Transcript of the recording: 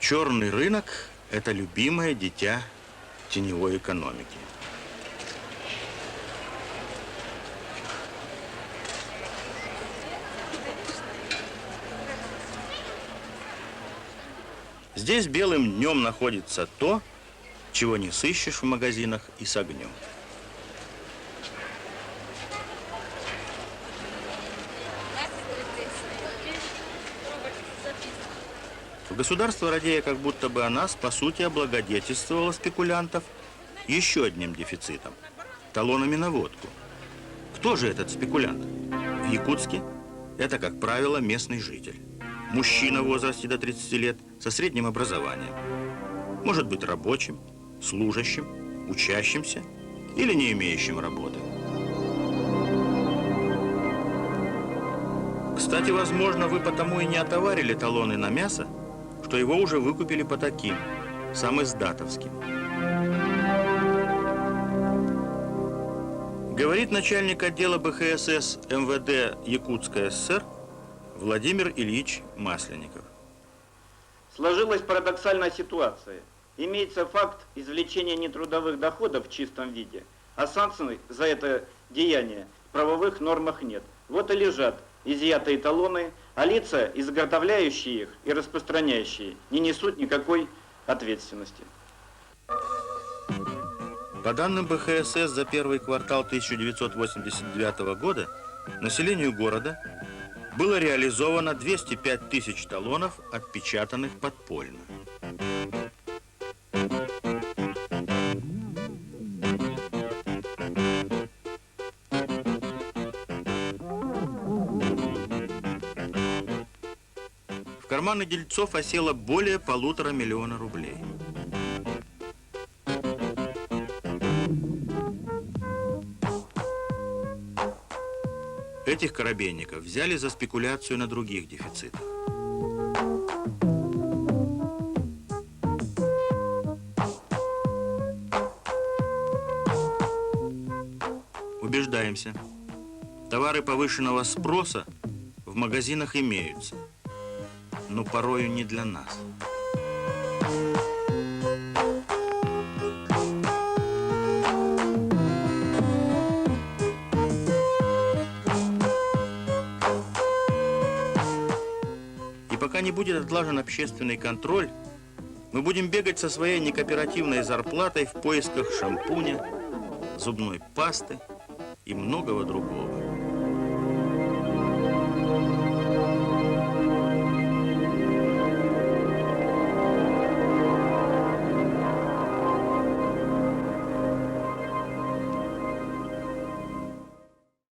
Черный рынок – это любимое дитя теневой экономики. Здесь белым днем находится то, чего не сыщешь в магазинах и с огнем. Государство, радея как будто бы о нас, по сути, облагодетельствовало спекулянтов еще одним дефицитом – талонами на водку. Кто же этот спекулянт? В Якутске это, как правило, местный житель. Мужчина в возрасте до 30 лет со средним образованием. Может быть рабочим, служащим, учащимся или не имеющим работы. Кстати, возможно, вы потому и не отоварили талоны на мясо, что его уже выкупили по таким, самиздатовским. Говорит начальник отдела БХСС МВД Якутской ССР Владимир Ильич Масленников. Сложилась парадоксальная ситуация. Имеется факт извлечения нетрудовых доходов в чистом виде, а санкций за это деяние в правовых нормах нет. Вот и лежат изъятые талоны, а лица, изготовляющие их и распространяющие, не несут никакой ответственности. По данным БХСС за первый квартал 1989 года населению города было реализовано 205 тысяч талонов, отпечатанных подпольно. В карманы дельцов осело более 1,5 миллиона рублей. Этих корабейников взяли за спекуляцию на других дефицитах. Убеждаемся, товары повышенного спроса в магазинах имеются, но порою не для нас. Пока не будет отлажен общественный контроль, мы будем бегать со своей некооперативной зарплатой в поисках шампуня, зубной пасты и многого другого.